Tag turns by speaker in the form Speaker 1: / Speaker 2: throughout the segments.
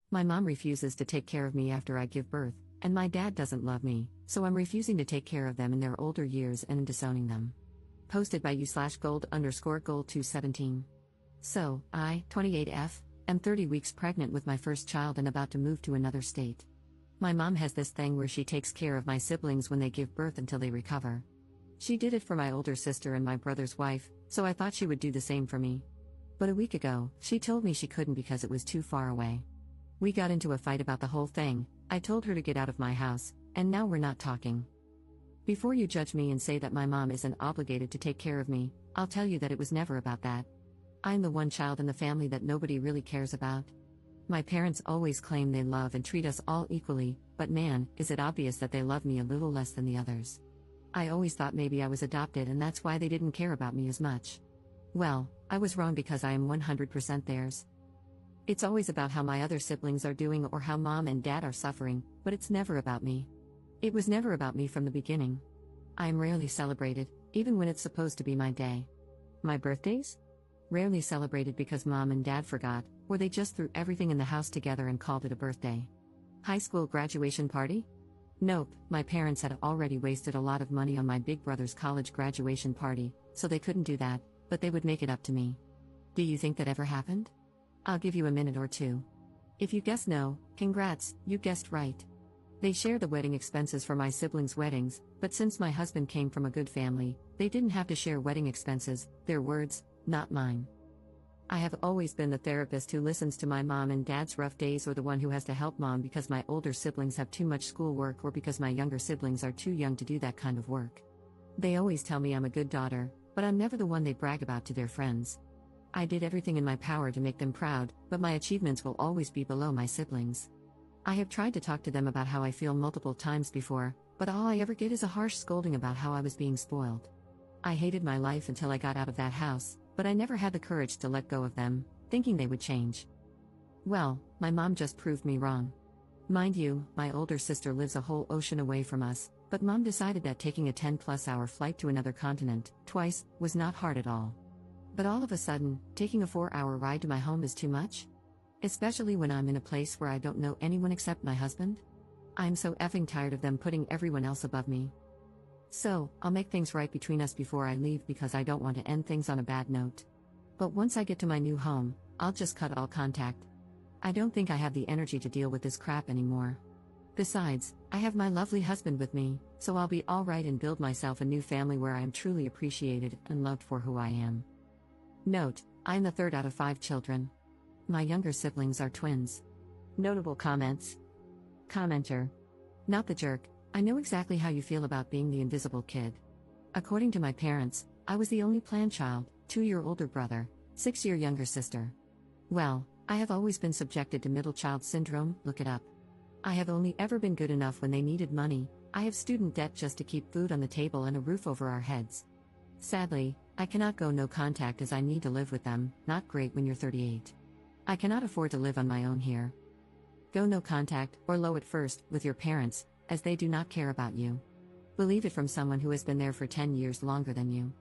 Speaker 1: My mom refuses to take care of me after I give birth, and my dad doesn't love me, so I'm refusing to take care of them in their older years and disowning them. Posted by u/gold_gold217. So, I, 28F, am 30 weeks pregnant with my first child and about to move to another state. My mom has this thing where she takes care of my siblings when they give birth until they recover. She did it for my older sister and my brother's wife, so I thought she would do the same for me. But a week ago, she told me she couldn't because it was too far away. We got into a fight about the whole thing. I told her to get out of my house, and now we're not talking. Before you judge me and say that my mom isn't obligated to take care of me, I'll tell you that it was never about that. I'm the one child in the family that nobody really cares about. My parents always claim they love and treat us all equally, but man, is it obvious that they love me a little less than the others. I always thought maybe I was adopted and that's why they didn't care about me as much. Well, I was wrong because I am 100% theirs. It's always about how my other siblings are doing or how mom and dad are suffering, but it's never about me. It was never about me from the beginning. I am rarely celebrated, even when it's supposed to be my day. My birthdays? Rarely celebrated because mom and dad forgot, or they just threw everything in the house together and called it a birthday. High school graduation party? Nope, my parents had already wasted a lot of money on my big brother's college graduation party, so they couldn't do that, but they would make it up to me. Do you think that ever happened? I'll give you a minute or two. If you guess no, congrats, you guessed right. They share the wedding expenses for my siblings' weddings, but since my husband came from a good family, they didn't have to share wedding expenses, their words, not mine. I have always been the therapist who listens to my mom and dad's rough days or the one who has to help mom because my older siblings have too much schoolwork or because my younger siblings are too young to do that kind of work. They always tell me I'm a good daughter, but I'm never the one they brag about to their friends. I did everything in my power to make them proud, but my achievements will always be below my siblings. I have tried to talk to them about how I feel multiple times before, but all I ever get is a harsh scolding about how I was being spoiled. I hated my life until I got out of that house, but I never had the courage to let go of them, thinking they would change. Well, my mom just proved me wrong. Mind you, my older sister lives a whole ocean away from us, but mom decided that taking a 10+ hour flight to another continent, twice, was not hard at all. But all of a sudden, taking a 4-hour ride to my home is too much? Especially when I'm in a place where I don't know anyone except my husband? I'm so effing tired of them putting everyone else above me. So, I'll make things right between us before I leave because I don't want to end things on a bad note. But once I get to my new home, I'll just cut all contact. I don't think I have the energy to deal with this crap anymore. Besides, I have my lovely husband with me, so I'll be alright and build myself a new family where I am truly appreciated and loved for who I am. Note, I'm the third out of 5 children. My younger siblings are twins. Notable comments. Commenter. Not the jerk, I know exactly how you feel about being the invisible kid. According to my parents, I was the only planned child, 2-year older brother, 6-year younger sister. Well, I have always been subjected to middle child syndrome, look it up. I have only ever been good enough when they needed money. I have student debt just to keep food on the table and a roof over our heads. Sadly, I cannot go no contact as I need to live with them, not great when you're 38. I cannot afford to live on my own here. Go no contact, or low at first, with your parents, as they do not care about you. Believe it from someone who has been there for 10 years longer than you.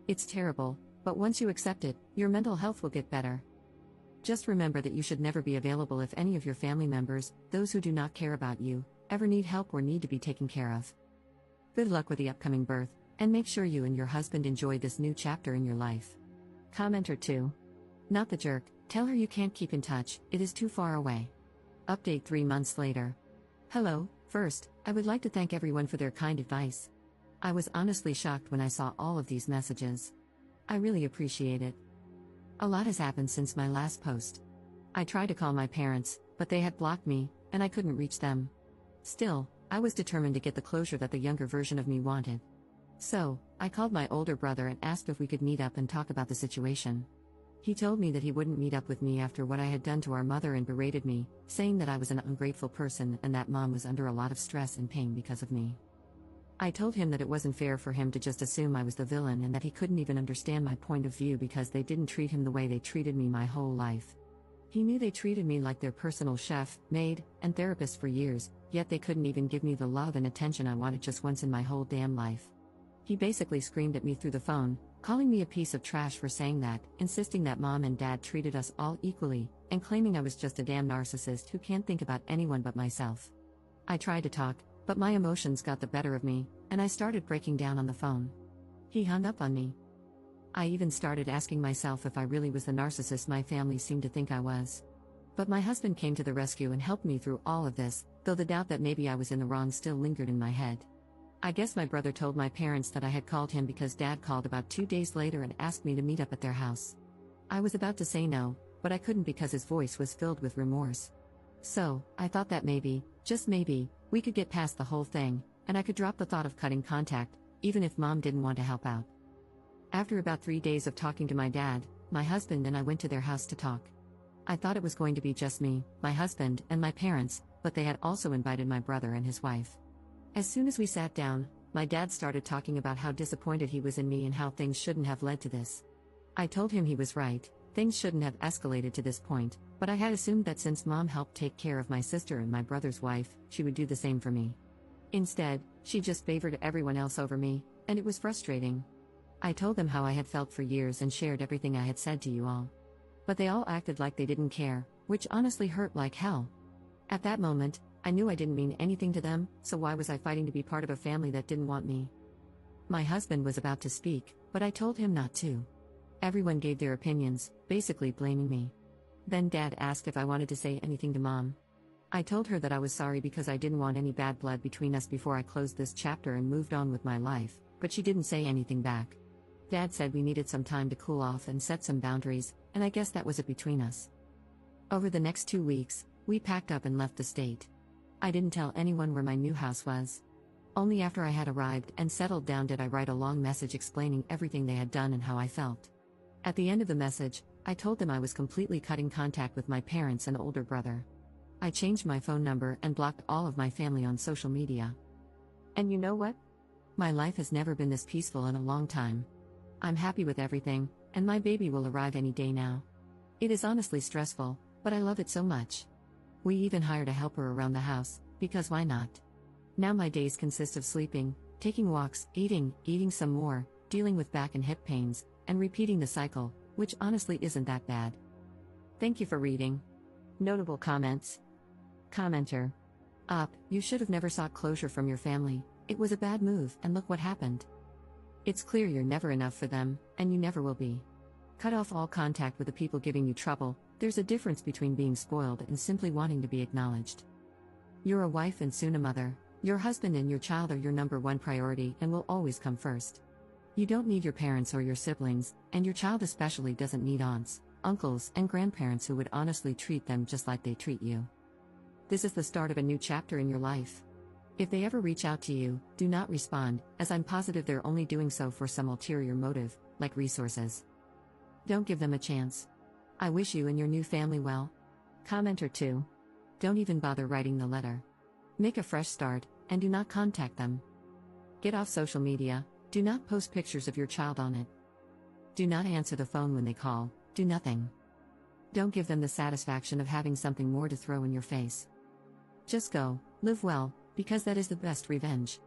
Speaker 1: It's terrible, but once you accept it, your mental health will get better. Just remember that you should never be available if any of your family members, those who do not care about you, ever need help or need to be taken care of. Good luck with the upcoming birth, and make sure you and your husband enjoy this new chapter in your life. Commenter 2. Not the jerk, tell her you can't keep in touch, it is too far away. Update 3 months later. Hello, first, I would like to thank everyone for their kind advice. I was honestly shocked when I saw all of these messages. I really appreciate it. A lot has happened since my last post. I tried to call my parents, but they had blocked me, and I couldn't reach them. Still, I was determined to get the closure that the younger version of me wanted. So, I called my older brother and asked if we could meet up and talk about the situation. He told me that he wouldn't meet up with me after what I had done to our mother and berated me, saying that I was an ungrateful person and that mom was under a lot of stress and pain because of me. I told him that it wasn't fair for him to just assume I was the villain and that he couldn't even understand my point of view because they didn't treat him the way they treated me my whole life. He knew they treated me like their personal chef, maid, and therapist for years, yet they couldn't even give me the love and attention I wanted just once in my whole damn life. He basically screamed at me through the phone, calling me a piece of trash for saying that, insisting that mom and dad treated us all equally, and claiming I was just a damn narcissist who can't think about anyone but myself. I tried to talk, but my emotions got the better of me, and I started breaking down on the phone. He hung up on me. I even started asking myself if I really was the narcissist my family seemed to think I was. But my husband came to the rescue and helped me through all of this, though the doubt that maybe I was in the wrong still lingered in my head. I guess my brother told my parents that I had called him because Dad called about 2 days later and asked me to meet up at their house. I was about to say no, but I couldn't because his voice was filled with remorse. So, I thought that maybe, just maybe, we could get past the whole thing, and I could drop the thought of cutting contact, even if Mom didn't want to help out. After about 3 days of talking to my dad, my husband and I went to their house to talk. I thought it was going to be just me, my husband, and my parents, but they had also invited my brother and his wife. As soon as we sat down, my dad started talking about how disappointed he was in me and how things shouldn't have led to this. I told him he was right, things shouldn't have escalated to this point, but I had assumed that since Mom helped take care of my sister and my brother's wife, she would do the same for me. Instead, she just favored everyone else over me, and it was frustrating. I told them how I had felt for years and shared everything I had said to you all. But they all acted like they didn't care, which honestly hurt like hell. At that moment, I knew I didn't mean anything to them, so why was I fighting to be part of a family that didn't want me? My husband was about to speak, but I told him not to. Everyone gave their opinions, basically blaming me. Then Dad asked if I wanted to say anything to Mom. I told her that I was sorry because I didn't want any bad blood between us before I closed this chapter and moved on with my life, but she didn't say anything back. Dad said we needed some time to cool off and set some boundaries, and I guess that was it between us. Over the next 2 weeks, we packed up and left the state. I didn't tell anyone where my new house was. Only after I had arrived and settled down did I write a long message explaining everything they had done and how I felt. At the end of the message, I told them I was completely cutting contact with my parents and older brother. I changed my phone number and blocked all of my family on social media. And you know what? My life has never been this peaceful in a long time. I'm happy with everything, and my baby will arrive any day now. It is honestly stressful, but I love it so much. We even hired a helper around the house, because why not? Now my days consist of sleeping, taking walks, eating some more, dealing with back and hip pains, and repeating the cycle, which honestly isn't that bad. Thank you for reading. Notable comments. Commenter. You should have never sought closure from your family. It was a bad move, and look what happened. It's clear you're never enough for them, and you never will be. Cut off all contact with the people giving you trouble. There's a difference between being spoiled and simply wanting to be acknowledged. You're a wife and soon a mother. Your husband and your child are your number one priority and will always come first. You don't need your parents or your siblings, and your child especially doesn't need aunts, uncles, and grandparents who would honestly treat them just like they treat you. This is the start of a new chapter in your life. If they ever reach out to you, do not respond, as I'm positive they're only doing so for some ulterior motive, like resources. Don't give them a chance. I wish you and your new family well. Commenter 2. Don't even bother writing the letter. Make a fresh start, and do not contact them. Get off social media, do not post pictures of your child on it. Do not answer the phone when they call, do nothing. Don't give them the satisfaction of having something more to throw in your face. Just go, live well, because that is the best revenge.